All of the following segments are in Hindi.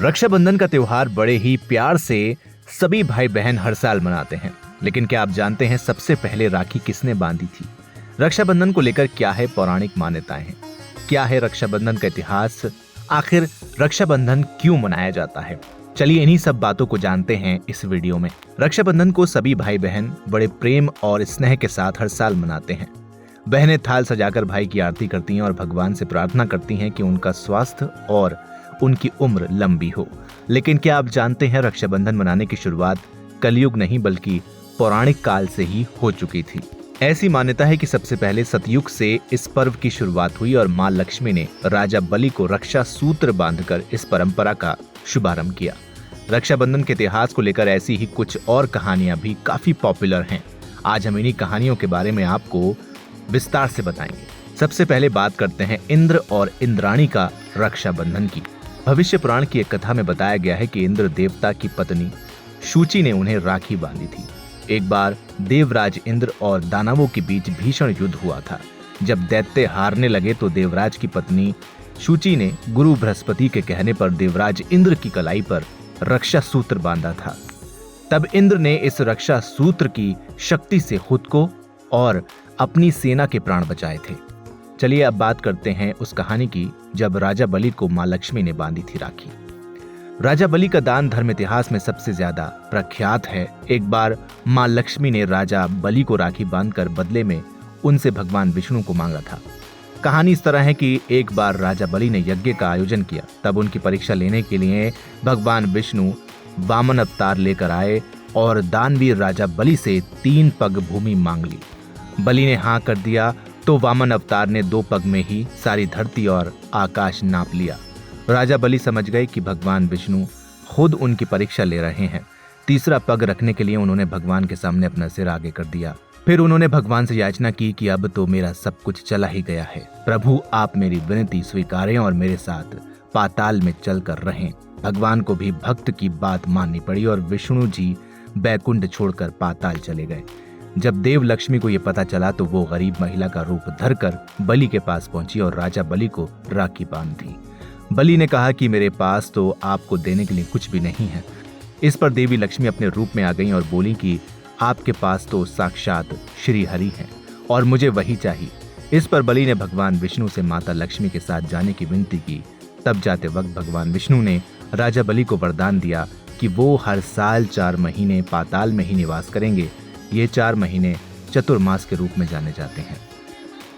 रक्षाबंधन का त्योहार बड़े ही प्यार से सभी भाई बहन हर साल मनाते हैं, लेकिन क्या आप जानते हैं सबसे पहले राखी किसने बांधी थी? रक्षाबंधन को लेकर क्या है पौराणिक मान्यताएं हैं? क्या है रक्षाबंधन का इतिहास? आखिर रक्षाबंधन क्यों मनाया जाता है? चलिए इन्हीं सब बातों को जानते हैं इस वीडियो में। रक्षाबंधन को सभी भाई बहन बड़े प्रेम और स्नेह के साथ हर साल मनाते हैं। बहनें थाल सजाकर भाई की आरती करती हैं और भगवान से प्रार्थना करती हैं कि उनका स्वास्थ्य और उनकी उम्र लंबी हो। लेकिन क्या आप जानते हैं रक्षाबंधन मनाने की शुरुआत कलयुग नहीं बल्कि पौराणिक काल से ही हो चुकी थी। ऐसी मान्यता है कि सबसे पहले सतयुग से इस पर्व की शुरुआत हुई और मां लक्ष्मी ने राजा बलि को रक्षा सूत्र बांधकर इस परंपरा का शुभारंभ किया। रक्षाबंधन के इतिहास को लेकर ऐसी ही कुछ और कहानियां भी काफी पॉपुलर हैं। आज हम इन्हीं कहानियों के बारे में आपको विस्तार से बताएंगे। सबसे पहले बात करते हैं इंद्र और इंद्राणी का रक्षाबंधन की। भविष्य पुराण की एक कथा में बताया गया है कि इंद्र देवता की पत्नी शूची ने उन्हें राखी बांधी थी। एक बार देवराज इंद्र और दानवों के बीच भीषण युद्ध हुआ था। जब दैत्य हारने लगे तो देवराज की पत्नी शूची ने गुरु बृहस्पति के कहने पर देवराज इंद्र की कलाई पर रक्षा सूत्र बांधा था। तब इंद्र ने इस रक्षा सूत्र की शक्ति से खुद को और अपनी सेना के प्राण बचाए थे। चलिए अब बात करते हैं उस कहानी की जब राजा बलि को मां लक्ष्मी ने बांधी थी राखी। राजा बलि का दान धर्म इतिहास में सबसे ज्यादा प्रख्यात है। एक बार मां लक्ष्मी ने राजा बलि को राखी बांधकर बदले में उनसे भगवान विष्णु को मांगा था। कहानी इस तरह है कि एक बार राजा बलि ने यज्ञ का आयोजन किया। तब उनकी परीक्षा लेने के लिए भगवान विष्णु वामन अवतार लेकर आए और दानवीर राजा बलि से 3 पग भूमि मांग ली। बलि ने हाँ कर दिया तो वामन अवतार ने 2 पग में ही सारी धरती और आकाश नाप लिया। राजा बलि समझ गए कि भगवान विष्णु खुद उनकी परीक्षा ले रहे हैं। तीसरा पग रखने के लिए उन्होंने भगवान के सामने अपना सिर आगे कर दिया। फिर उन्होंने भगवान से याचना की कि अब तो मेरा सब कुछ चला ही गया है, प्रभु आप मेरी विनती स्वीकारें और मेरे साथ पाताल में चलकर रहें। भगवान को भी भक्त की बात माननी पड़ी और विष्णु जी बैकुंठ छोड़कर पाताल चले गए। जब देव लक्ष्मी को यह पता चला तो वो गरीब महिला का रूप धरकर बलि के पास पहुंची और राजा बलि को राखी बांध दी। बलि ने कहा कि मेरे पास तो आपको देने के लिए कुछ भी नहीं है। इस पर देवी लक्ष्मी अपने रूप में आ गईं और बोली कि आपके पास तो साक्षात श्री हरि हैं और मुझे वही चाहिए। इस पर बलि ने भगवान विष्णु से माता लक्ष्मी के साथ जाने की विनती की। तब जाते वक्त भगवान विष्णु ने राजा बलि को वरदान दिया कि वो हर साल 4 महीने पाताल में ही निवास करेंगे। ये 4 महीने चतुर्मास के रूप में जाने जाते हैं।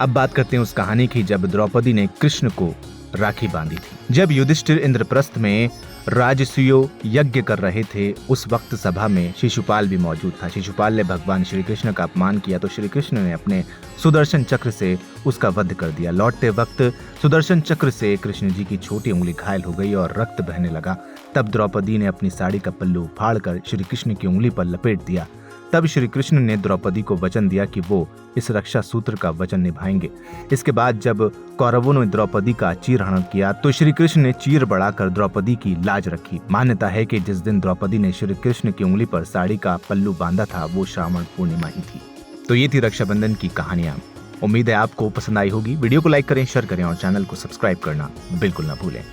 अब बात करते हैं उस कहानी की जब द्रौपदी ने कृष्ण को राखी बांधी थी। जब युधिष्ठिर इंद्रप्रस्थ में राजसूय यज्ञ कर रहे थे उस वक्त सभा में शिशुपाल भी मौजूद था। शिशुपाल ने भगवान श्री कृष्ण का अपमान किया तो श्री कृष्ण ने अपने सुदर्शन चक्र से उसका वध कर दिया। लौटते वक्त सुदर्शन चक्र से कृष्ण जी की छोटी उंगली घायल हो गई और रक्त बहने लगा। तब द्रौपदी ने अपनी साड़ी का पल्लू फाड़कर श्री कृष्ण की उंगली पर लपेट दिया। तब श्री कृष्ण ने द्रौपदी को वचन दिया कि वो इस रक्षा सूत्र का वचन निभाएंगे। इसके बाद जब कौरवों ने द्रौपदी का चीरहरण किया तो श्री कृष्ण ने चीर बढ़ाकर द्रौपदी की लाज रखी। मान्यता है कि जिस दिन द्रौपदी ने श्री कृष्ण की उंगली पर साड़ी का पल्लू बांधा था वो श्रावण पूर्णिमा ही थी। तो ये थी रक्षाबंधन की कहानियां। उम्मीद है आपको पसंद आई होगी। वीडियो को लाइक करें, शेयर करें और चैनल को सब्सक्राइब करना बिल्कुल ना भूलें।